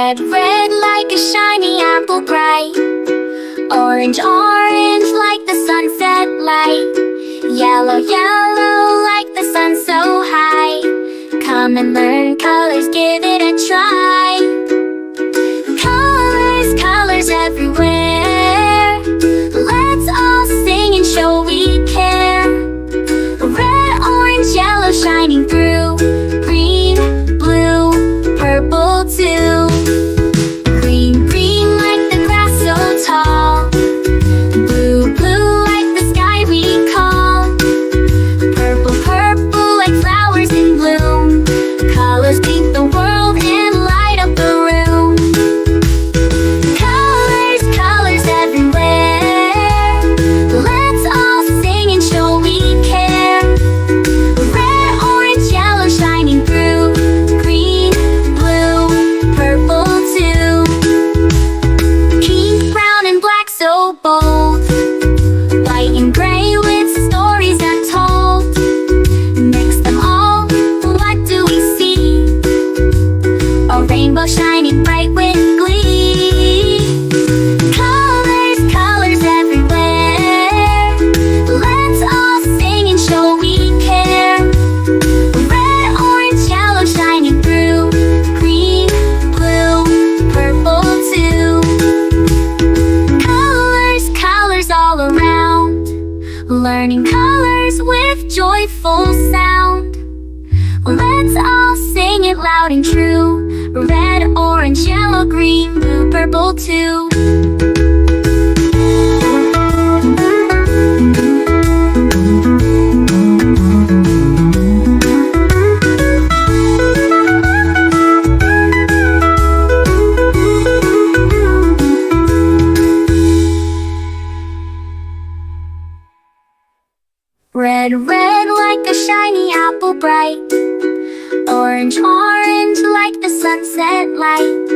Red, red like a shiny apple bright. Orange, orange like the sunset light. Yellow, yellow like the sun so high. Come and learn colors, give it a try. Colors, colors everywhere. Let's all sing and show we care. Red, orange, yellow shining through. Green, blue, purple too. Green, green like the grass so tall. Blue, blue like the sky we call. Purple, purple like flowers in bloom. Colors paint the world and light up the room. Colors, colors everywhere. Let's all sing and show we care. Red, orange, yellow shining through. Green, blue, purple too. Pink, brown and black so bold. White and gray with stories untold. Mix them all, what do we see? A rainbow shining bright with glee. Colors, colors everywhere. Let's all sing and show we care. Red, orange, yellow shining through. Green, blue, purple too. Colors, colors all around. Learning colors with joyful sound. Let's all sing it loud and true. Red, orange, yellow, green, blue, purple too. Red, red like a shiny apple bright. Orange, orange like the sunset light.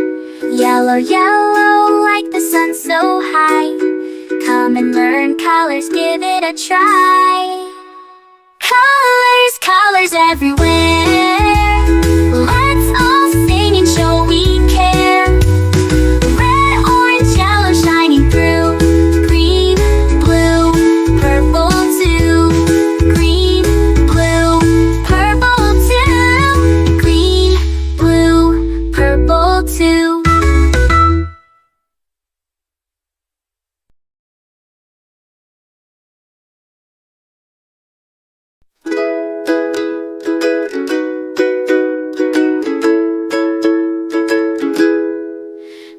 Yellow, yellow like the sun so high. Come and learn colors, give it a try. Colors, colors everywhere. Let's all sing and show we care. Red, orange, yellow shining through. Green, blue, purple too. Green, blue, purple too. Green, blue, purple too.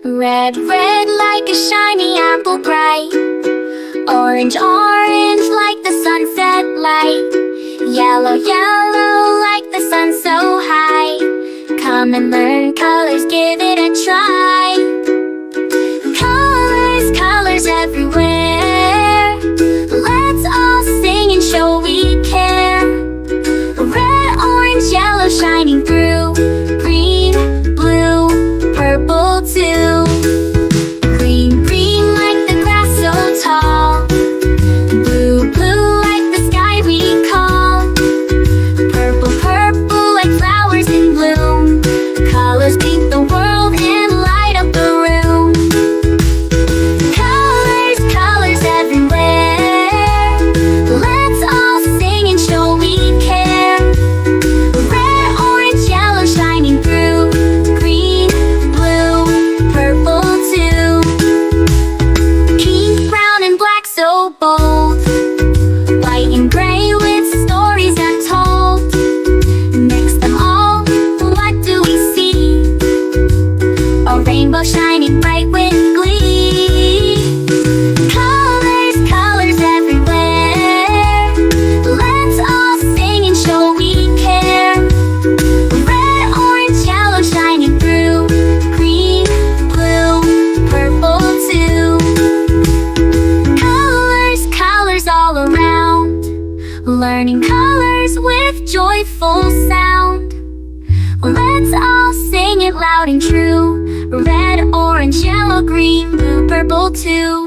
Red, red like a shiny apple bright. Orange, orange like the sunset light. Yellow, yellow like the sun so high. Come and learn colors, give it a try. Colors, colors everywhere. Let's all sing and show we care. Red, orange, yellow shining through. Green, blue, purple too. Green, green like the grass so tall. Blue, blue like the sky we call. Purple, purple like flowers in bloom. Colors paint the world and light up the room. Colors, colors everywhere. Let's all sing and show we care. Red, orange, yellow shining through. Green, blue, purple too. Pink, brown and black so bold. White and gray with stories untold. Mix them all, what do we see? A rainbow shining bright with glee. Colors, colors everywhere. Let's all sing and show we care. Red, orange, yellow shining through. Green, blue, purple too. Colors, colors all around. Learning colors with joyful sound. Let's all sing it loud and true. Red, orange, yellow, green, blue, purple too.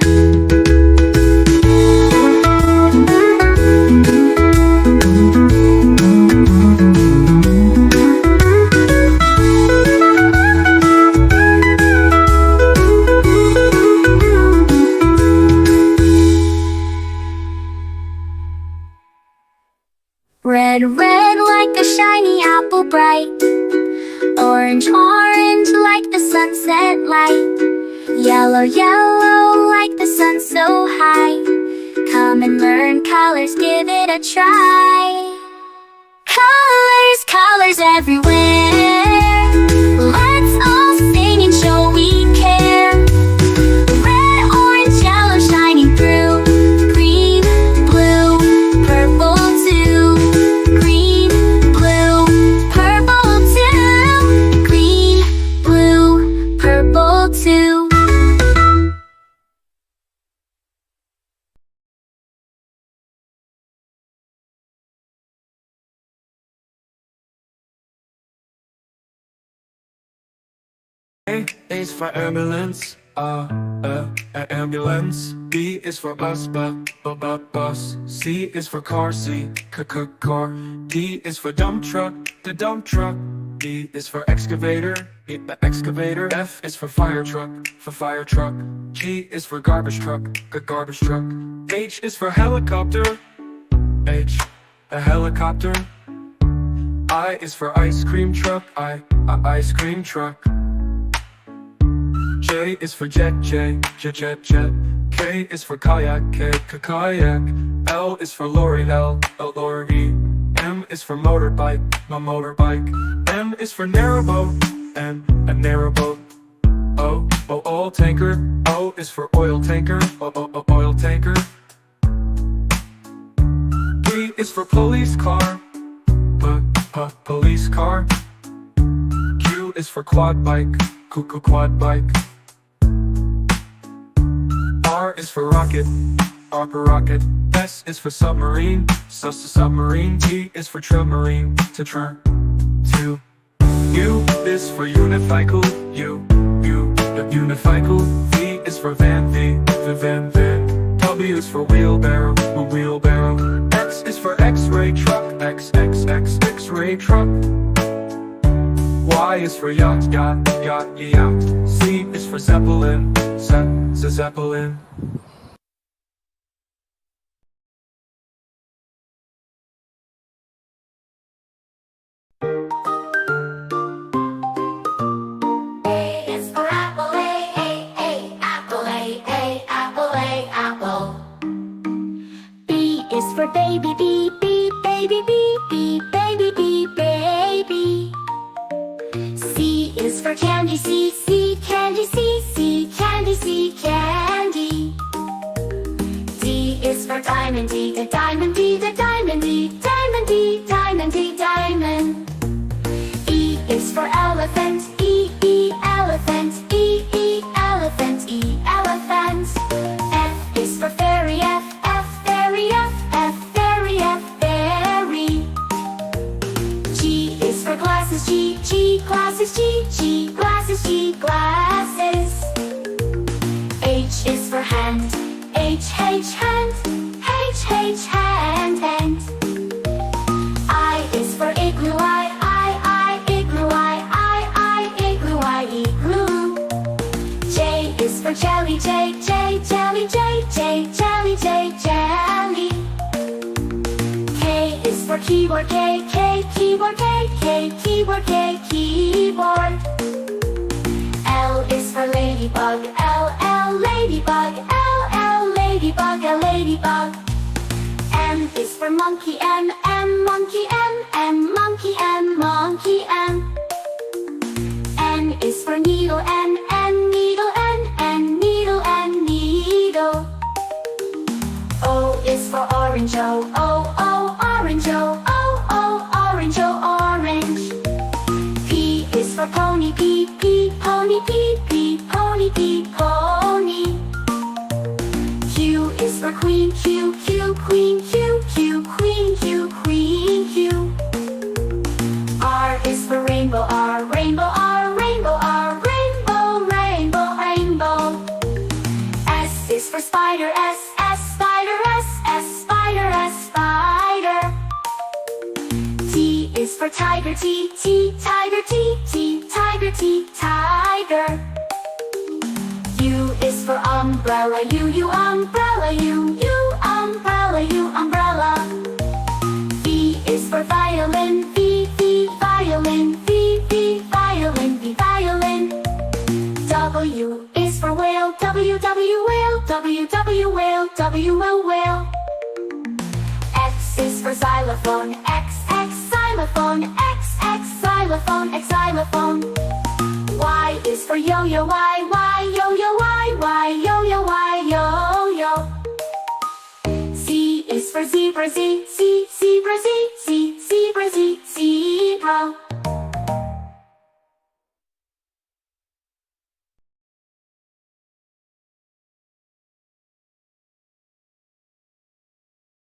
Red, red like a shiny apple bright. Orange, orange like the sunset light. Yellow, yellow like the sun so high. Come and learn colors, give it a try. Colors, colors everywhere. Let's all sing and show we care. Red, orange, yellow shining through. Green, blue, purple too. Green, blue, purple too. Green, blue, purple too. A is for ambulance, ambulance. B is for bus, bus. C is for car, car. D is for dump truck, the dump truck. E is for excavator, the excavator. F is for fire truck, G is for garbage truck, garbage truck. H is for helicopter, a helicopter. I is for ice cream truck, ice cream truck. J is for jet. K is for kayak, kayak. L is for lorry, lorry. M is for motorbike, motorbike. N is for narrowboat, a narrowboat. O, oil tanker. O is for oil tanker, oil tanker. P is for police car, police car. Q is for quad bike, quad bike. R is for rocket, rocket. S is for submarine, submarine. T is for submarine, to. U is for unicycle, unicycle. V is for van, van. W is for wheelbarrow, wheelbarrow. X is for X-ray truck, X-ray truck. Y is for yacht, yacht. Z is for zeppelin, zeppelin. A is for apple, apple, apple. B is for baby, baby, baby. C is for candy, candy, candy. D is for diamond, diamond. E is for elephant, elephant. F is for fairy, fairy. G is for glasses, glasses. H is for hand, hand. I is for igloo, igloo. J is for jelly, jelly. K is for keyboard, keyboard. L is for ladybug, ladybug. M is for monkey, monkey. N is for needle, needle. O is for orange, orange. P is for pony, pony. Q is for queen, queen. R is for rainbow, rainbow. S is for spider, spider. T is for tiger, tiger. U is for umbrella, umbrella. V is for xylophone. X, xylophone. X, xylophone. X, xylophone. Y is for yo-yo. Y, yo-yo. Y, yo-yo. Y, yo-yo. Z is for zebra. Z, zebra. Z,